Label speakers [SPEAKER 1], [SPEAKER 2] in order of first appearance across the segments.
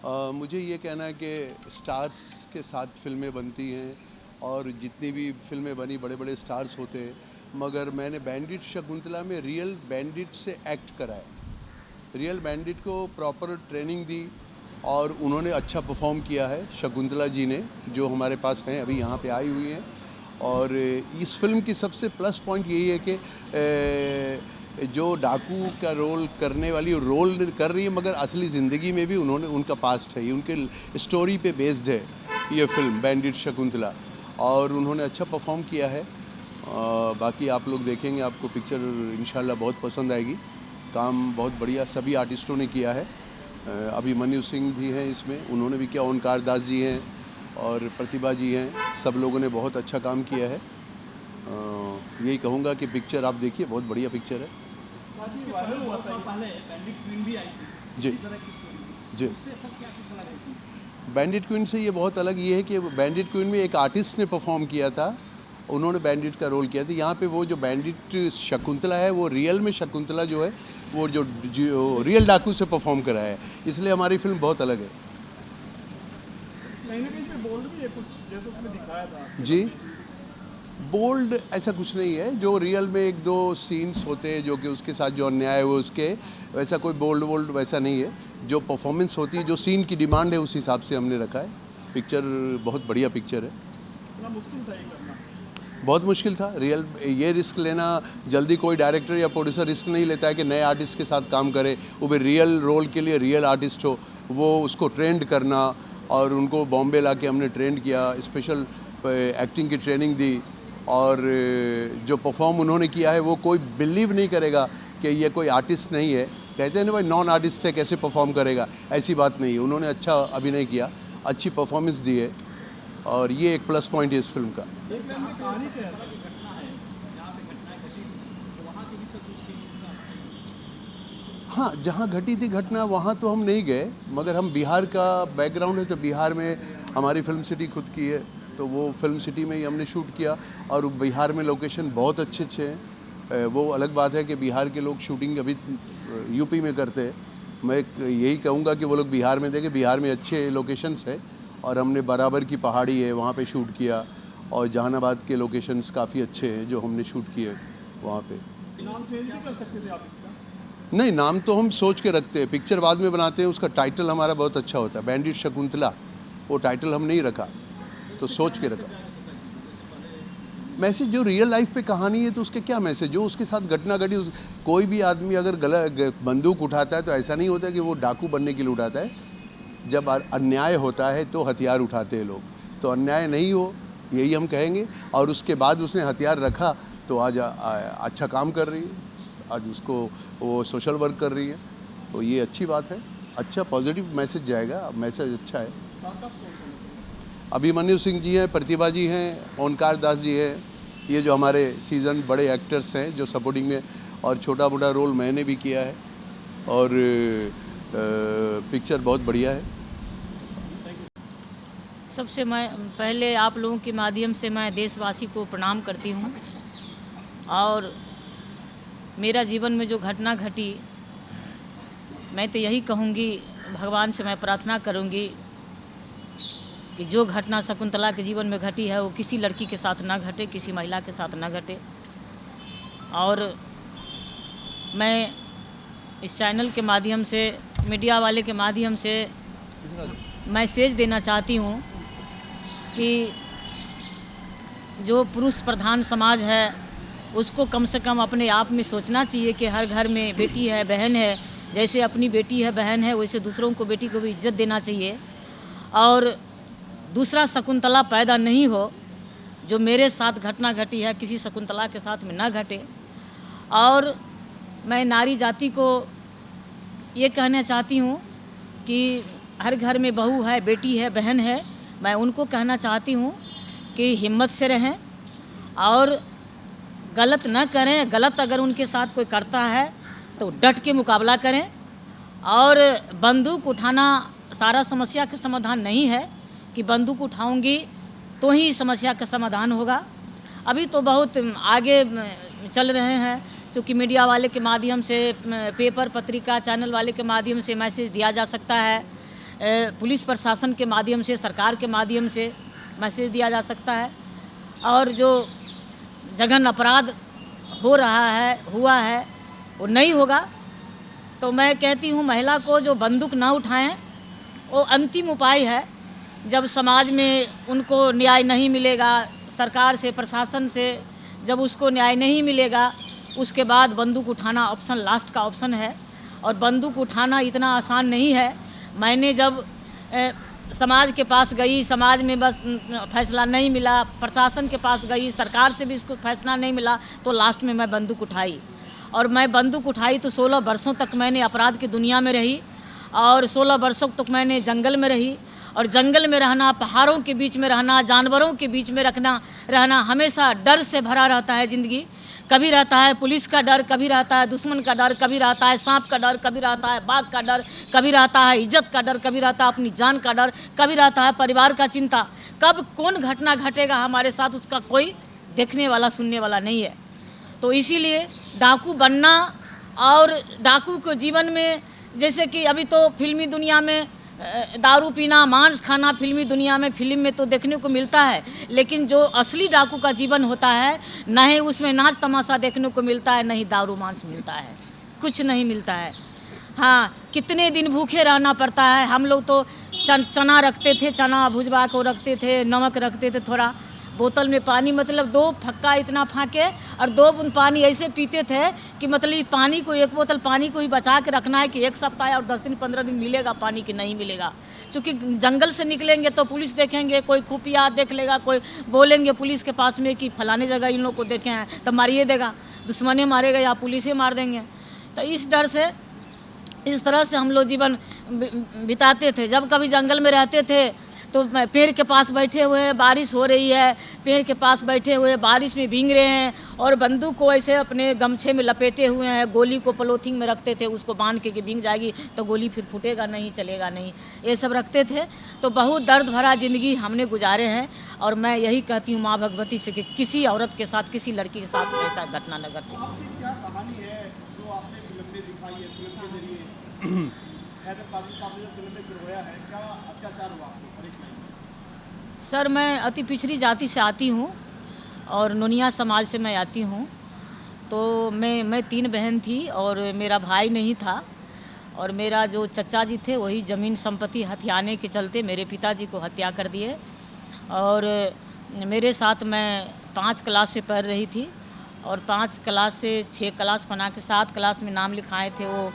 [SPEAKER 1] मुझे ये कहना है कि स्टार्स के साथ फिल्में बनती हैं और जितनी भी फिल्में बनी बड़े बड़े स्टार्स होते हैं, मगर मैंने बैंडिट शकुंतला में रियल बैंडिट से एक्ट कराया, रियल बैंडिट को प्रॉपर ट्रेनिंग दी और उन्होंने अच्छा परफॉर्म किया है शकुंतला जी ने, जो हमारे पास हैं अभी यहाँ पे आई हुई हैं। और इस फिल्म की सबसे प्लस पॉइंट यही है कि जो डाकू का रोल करने वाली रोल कर रही है, मगर असली ज़िंदगी में भी उन्होंने उनका पास्ट है, ये उनके स्टोरी पे बेस्ड है ये फिल्म बैंडिट शकुंतला, और उन्होंने अच्छा परफॉर्म किया है। बाकी आप लोग देखेंगे, आपको पिक्चर इंशाल्लाह बहुत पसंद आएगी। काम बहुत बढ़िया सभी आर्टिस्टों ने किया है। अभिमन्यु सिंह भी हैं इसमें, उन्होंने भी किया, ओंकार दास जी हैं और प्रतिभा जी हैं, सब लोगों ने बहुत अच्छा काम किया है। यही कहूँगा कि पिक्चर आप देखिए, बहुत बढ़िया पिक्चर है।
[SPEAKER 2] वायरल हुआ था पहले बैंडिट क्वीन भी आई थी
[SPEAKER 1] जी
[SPEAKER 2] इसी तरह की स्टोरी,
[SPEAKER 1] जी।
[SPEAKER 2] उससे सब क्या कुछ अलग है?
[SPEAKER 1] बैंडिट क्वीन से ये बहुत अलग ये है कि बैंडिट क्वीन में एक आर्टिस्ट ने परफॉर्म किया था, उन्होंने बैंडिट का रोल किया था। यहाँ पे वो जो बैंडिट शकुंतला है, वो रियल में शकुंतला जो है, वो जो रियल डाकू से परफॉर्म करा है, इसलिए हमारी फिल्म बहुत अलग है।
[SPEAKER 2] कहीं ना कहीं पे बोल्ड भी है कुछ, जैसे उसमें दिखाया था
[SPEAKER 1] जी, बोल्ड ऐसा कुछ नहीं है, जो रियल में एक दो सीन्स होते हैं जो कि उसके साथ जो अन्याय हुआ उसके, वैसा कोई बोल्ड वोल्ड वैसा नहीं है। जो परफॉर्मेंस होती है, जो सीन की डिमांड है, उस हिसाब से हमने रखा है। पिक्चर बहुत बढ़िया पिक्चर है।
[SPEAKER 2] इतना मुश्किल था ये करना?
[SPEAKER 1] बहुत मुश्किल था रियल, ये रिस्क लेना जल्दी कोई डायरेक्टर या प्रोड्यूसर रिस्क नहीं लेता है कि नए आर्टिस्ट के साथ काम करे, वो भी रियल रोल के लिए रियल आर्टिस्ट हो, वो उसको ट्रेंड करना, और उनको बॉम्बे ला के हमने ट्रेंड किया, स्पेशल एक्टिंग की ट्रेनिंग दी, और जो परफॉर्म उन्होंने किया है वो कोई बिलीव नहीं करेगा कि ये कोई आर्टिस्ट नहीं है। कहते हैं ना भाई, नॉन आर्टिस्ट है कैसे परफॉर्म करेगा, ऐसी बात नहीं है। उन्होंने अच्छा अभिनय किया, अच्छी परफॉर्मेंस दी है, और ये एक प्लस पॉइंट है इस फिल्म का।
[SPEAKER 2] एक टाइम में कहानी क्या है?
[SPEAKER 1] हाँ, जहाँ घटी थी घटना वहाँ तो हम नहीं गए, मगर हम बिहार का बैकग्राउंड है, तो बिहार में हमारी फिल्म सिटी खुद की है, तो वो फिल्म सिटी में ही हमने शूट किया, और बिहार में लोकेशन बहुत अच्छे अच्छे हैं। वो अलग बात है कि बिहार के लोग शूटिंग अभी यूपी में करते हैं। मैं यही कहूँगा कि वो लोग बिहार में देखें, बिहार में अच्छे लोकेशंस है, और हमने बराबर की पहाड़ी है वहाँ पे शूट किया, और जहानाबाद के लोकेशंस काफ़ी अच्छे हैं जो हमने शूट किए वहाँ पे।
[SPEAKER 2] नाम चेंज भी कर सकते थे आप इसका?
[SPEAKER 1] नहीं, नाम तो हम सोच के रखते हैं, पिक्चर बाद में बनाते हैं, उसका टाइटल हमारा बहुत अच्छा होता है, बैंडिट शकुंतला, वो टाइटल हम नहीं रखा, तो सोच के रखा। मैसेज जो रियल लाइफ पे कहानी है तो उसके क्या मैसेज, जो उसके साथ घटना घटी, कोई भी आदमी अगर गलत बंदूक उठाता है तो ऐसा नहीं होता कि वो डाकू बनने के लिए उठाता है। जब अन्याय होता है तो हथियार उठाते हैं लोग, तो अन्याय नहीं हो, यही हम कहेंगे। और उसके बाद उसने हथियार रखा तो आज अच्छा काम कर रही है, आज उसको वो सोशल वर्क कर रही है, तो ये अच्छी बात है, अच्छा पॉजिटिव मैसेज जाएगा, मैसेज अच्छा है। अभिमन्यु सिंह जी हैं, प्रतिभा जी हैं, ओंकार दास जी हैं, ये जो हमारे सीजन बड़े एक्टर्स हैं जो सपोर्टिंग में, और छोटा मोटा रोल मैंने भी किया है, और पिक्चर बहुत बढ़िया है।
[SPEAKER 3] सबसे मैं पहले आप लोगों के माध्यम से मैं देशवासी को प्रणाम करती हूँ, और मेरा जीवन में जो घटना घटी, मैं तो यही कहूँगी, भगवान से मैं प्रार्थना करूँगी कि जो घटना शकुंतला के जीवन में घटी है वो किसी लड़की के साथ ना घटे, किसी महिला के साथ ना घटे। और मैं इस चैनल के माध्यम से, मीडिया वाले के माध्यम से मैसेज देना चाहती हूँ कि जो पुरुष प्रधान समाज है उसको कम से कम अपने आप में सोचना चाहिए कि हर घर में बेटी है, बहन है, जैसे अपनी बेटी है, बहन है, वैसे दूसरों को, बेटी को भी इज्जत देना चाहिए, और दूसरा शकुंतला पैदा नहीं हो। जो मेरे साथ घटना घटी है किसी शकुंतला के साथ में ना घटे। और मैं नारी जाति को ये कहना चाहती हूँ कि हर घर में बहू है, बेटी है, बहन है, मैं उनको कहना चाहती हूँ कि हिम्मत से रहें और गलत न करें। गलत अगर उनके साथ कोई करता है तो डट के मुकाबला करें, और बंदूक उठाना सारा समस्या का समाधान नहीं है कि बंदूक उठाऊंगी तो ही समस्या का समाधान होगा। अभी तो बहुत आगे चल रहे हैं, क्योंकि मीडिया वाले के माध्यम से, पेपर, पत्रिका, चैनल वाले के माध्यम से मैसेज दिया जा सकता है पुलिस प्रशासन के माध्यम से, सरकार के माध्यम से मैसेज दिया जा सकता है। और जो जघन्य अपराध हो रहा है, हुआ है, वो नहीं होगा। तो मैं कहती हूँ महिला को जो बंदूक ना उठाएं, वो अंतिम उपाय है। जब समाज में उनको न्याय नहीं मिलेगा, सरकार से, प्रशासन से जब उसको न्याय नहीं मिलेगा, उसके बाद बंदूक उठाना ऑप्शन, लास्ट का ऑप्शन है। और बंदूक उठाना इतना आसान नहीं है। मैंने जब समाज के पास गई, समाज में बस फैसला नहीं मिला, प्रशासन के पास गई, सरकार से भी इसको फैसला नहीं मिला, तो लास्ट में मैं बंदूक उठाई। और मैं बंदूक उठाई तो 16 वर्षों तक मैंने अपराध की दुनिया में रही, और 16 वर्षों तक मैंने जंगल में रही। और जंगल में रहना, पहाड़ों के बीच में रहना, जानवरों के बीच में रहना हमेशा डर से भरा रहता है ज़िंदगी। कभी रहता है पुलिस का डर, कभी रहता है दुश्मन का डर, कभी रहता है सांप का डर, कभी रहता है बाघ का डर, कभी रहता है इज्जत का डर, कभी रहता है अपनी जान का डर, कभी रहता है परिवार का चिंता। कब कौन घटना घटेगा हमारे साथ, उसका कोई देखने वाला, सुनने वाला नहीं है। तो इसीलिए डाकू बनना, और डाकू को जीवन में, जैसे कि अभी तो फिल्मी दुनिया में दारू पीना, मांस खाना फिल्मी दुनिया में, फिल्म में तो देखने को मिलता है, लेकिन जो असली डाकू का जीवन होता है, न ही उसमें नाच तमाशा देखने को मिलता है, न ही दारू मांस मिलता है, कुछ नहीं मिलता है। हाँ, कितने दिन भूखे रहना पड़ता है। हम लोग तो चना रखते थे, चना भुजवा को रखते थे, नमक रखते थे, थोड़ा बोतल में पानी, मतलब 2 फक्का इतना फाँके और 2 बूंद पानी ऐसे पीते थे कि मतलब पानी को, 1 बोतल पानी को ही बचा के रखना है कि 1 सप्ताह और 10 दिन 15 दिन मिलेगा पानी कि नहीं मिलेगा। क्योंकि जंगल से निकलेंगे तो पुलिस देखेंगे, कोई खुफिया देख लेगा, कोई बोलेंगे पुलिस के पास में कि फलाने जगह इन लोग को देखे हैं, तो मारिए देगा, दुश्मने मारेगा या पुलिस ही मार देंगे। तो इस डर से, इस तरह से हम लोग जीवन बिताते थे। जब कभी जंगल में रहते थे तो पेड़ के पास बैठे हुए हैं, बारिश हो रही है, पेड़ के पास बैठे हुए बारिश में भीग रहे हैं, और बंदूक को ऐसे अपने गमछे में लपेटे हुए हैं, गोली को पॉलीथिन में रखते थे, उसको बांध के कि भीग जाएगी तो गोली फिर फूटेगा नहीं, चलेगा नहीं, ये सब रखते थे। तो बहुत दर्द भरा ज़िंदगी हमने गुजारे हैं। और मैं यही कहती हूँ माँ भगवती से कि किसी औरत के साथ, किसी लड़की के साथ ऐसा घटना न घटे।
[SPEAKER 2] आपकी क्या कहानी है जो आपने फिल्म में दिखाई है, फिल्म के जरिए हैदर काजी साहब ने जो फिल्म में गिरवाया है, क्या अत्याचार हुआ आपको?
[SPEAKER 3] सर, मैं अति पिछड़ी जाति से आती हूँ और नोनिया समाज से मैं आती हूँ। तो मैं 3 बहन थी और मेरा भाई नहीं था। और मेरा जो चचा जी थे वही ज़मीन संपत्ति हथियाने के चलते मेरे पिताजी को हत्या कर दिए। और मेरे साथ मैं 5 क्लास से पढ़ रही थी, और 5 क्लास से 6 क्लास बना के 7 क्लास में नाम लिखाए थे वो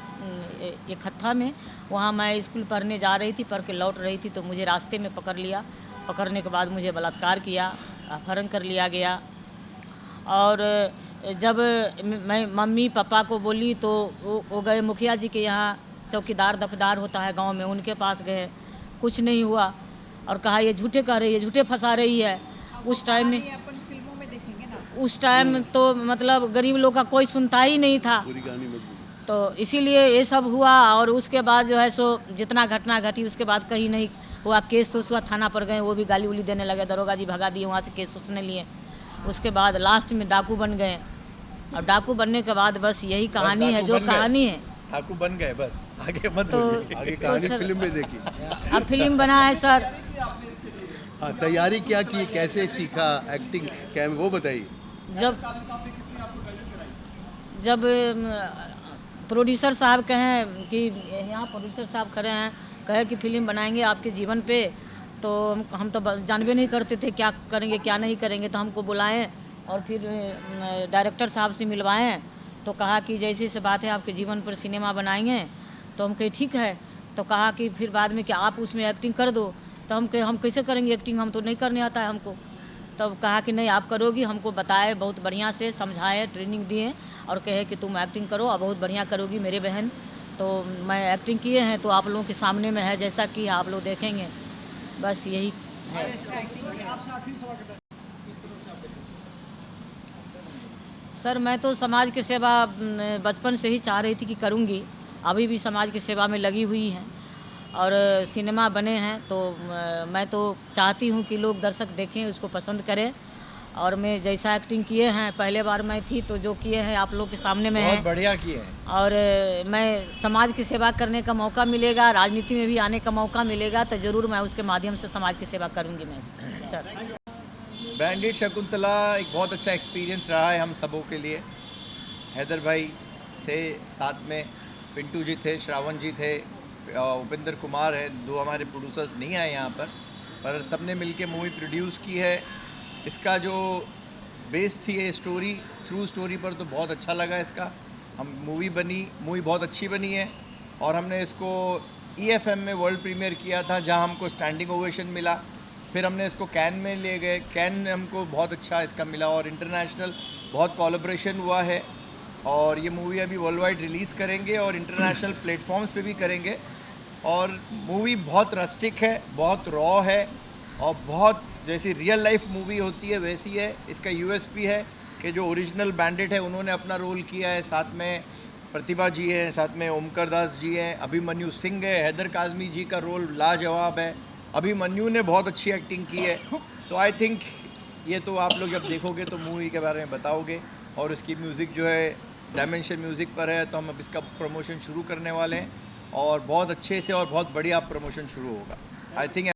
[SPEAKER 3] इकट्ठा में। वहाँ मैं स्कूल पढ़ने जा रही थी, पढ़ के लौट रही थी, तो मुझे रास्ते में पकड़ लिया। पकड़ने के बाद मुझे बलात्कार किया, अपहरण कर लिया गया। और जब मैं मम्मी पापा को बोली तो वो गए मुखिया जी के यहाँ, चौकीदार दफदार होता है गांव में, उनके पास गए, कुछ नहीं हुआ। और कहा ये झूठे कह रही है, झूठे फंसा रही है। उस टाइम में,
[SPEAKER 4] फिल्मों में देखेंगे ना,
[SPEAKER 3] उस टाइम तो मतलब गरीब लोग का कोई सुनता ही नहीं था। तो इसीलिए ये सब हुआ। और उसके बाद जो है सो जितना घटना घटी उसके बाद कहीं नहीं हुआ। केस हुआ, थाना पर गए, वो भी गाली उली देने लगे, दरोगा जी भगा दिए वहाँ से, केस उसने लिए। उसके बाद लास्ट में डाकू बन गए। और डाकू बनने के बाद बस यही कहानी है, जो कहानी है।
[SPEAKER 5] डाकू बन गए, बस आगे मत
[SPEAKER 3] तो
[SPEAKER 1] आगे कहानी फिल्म में देखी।
[SPEAKER 3] अब फिल्म बना है सर।
[SPEAKER 1] हाँ, तैयारी क्या की, कैसे सीखा एक्टिंग, क्या वो बताइए।
[SPEAKER 3] जब प्रोड्यूसर साहब कहें कि यहाँ प्रोड्यूसर साहब खड़े हैं, कहे कि फिल्म बनाएंगे आपके जीवन पे, तो हम तो जानबे नहीं करते थे क्या करेंगे क्या नहीं करेंगे। तो हमको बुलाएं और फिर डायरेक्टर साहब से मिलवाएं। तो कहा कि जैसे से बात है आपके जीवन पर सिनेमा बनाएंगे। तो हम कहे ठीक है। तो कहा कि फिर बाद में कि आप उसमें एक्टिंग कर दो। तो हम कहे हम कैसे करेंगे एक्टिंग, हम तो नहीं करने आता है हमको। तब कहा कि नहीं आप करोगी, हमको बताए, बहुत बढ़िया से समझाए, ट्रेनिंग दिए और कहे कि तुम एक्टिंग करो और बहुत बढ़िया करोगी मेरे बहन। तो मैं एक्टिंग किए हैं, तो आप लोगों के सामने में है, जैसा कि आप लोग देखेंगे, बस यही है। सर, मैं तो समाज की सेवा बचपन से ही चाह रही थी कि करूँगी, अभी भी समाज की सेवा में लगी हुई हैं। और सिनेमा बने हैं तो मैं तो चाहती हूँ कि लोग दर्शक देखें, उसको पसंद करें और मैं जैसा एक्टिंग किए हैं पहले बार मैं थी तो जो किए हैं आप लोग के सामने में
[SPEAKER 5] बहुत
[SPEAKER 3] है।
[SPEAKER 5] बढ़िया किए हैं।
[SPEAKER 3] और मैं समाज की सेवा करने का मौका मिलेगा, राजनीति में भी आने का मौका मिलेगा तो ज़रूर मैं उसके माध्यम से समाज की सेवा करूँगी मैं सर।
[SPEAKER 5] बैंडिट शकुंतला एक बहुत अच्छा एक्सपीरियंस रहा है हम सबों के लिए। हैदर भाई थे साथ में, पिंटू जी थे, श्रावण जी थे, उपेंद्र कुमार है, दो हमारे प्रोड्यूसर्स नहीं आए यहाँ पर सबने मिलके मूवी प्रोड्यूस की है। इसका जो बेस थी ये स्टोरी, थ्रू स्टोरी पर तो बहुत अच्छा लगा इसका। हम मूवी बहुत अच्छी बनी है और हमने इसको EFM में वर्ल्ड प्रीमियर किया था जहाँ हमको स्टैंडिंग ओवेशन मिला। फिर हमने इसको कैन में ले गए, कैन में हमको बहुत अच्छा इसका मिला और इंटरनेशनल बहुत कोलैबोरेशन हुआ है। और ये मूवी अभी वर्ल्ड वाइड रिलीज़ करेंगे और इंटरनेशनल प्लेटफॉर्म्स पे भी करेंगे। और मूवी बहुत रस्टिक है, बहुत रॉ है और बहुत जैसी रियल लाइफ मूवी होती है वैसी है। इसका USP है कि जो ओरिजिनल बैंडिट है उन्होंने अपना रोल किया है, साथ में प्रतिभा जी हैं, साथ में ओमकर दास जी हैं, अभिमन्यु सिंह है, हैदर काज़मी जी का रोल लाजवाब है, अभिमन्यु ने बहुत अच्छी एक्टिंग की है। तो आई थिंक ये तो आप लोग जब देखोगे तो मूवी के बारे में बताओगे। और इसकी म्यूज़िक जो है डायमेंशन म्यूज़िक पर है, तो हम अब इसका प्रमोशन शुरू करने वाले हैं और बहुत अच्छे से और बहुत बढ़िया प्रमोशन शुरू होगा। I think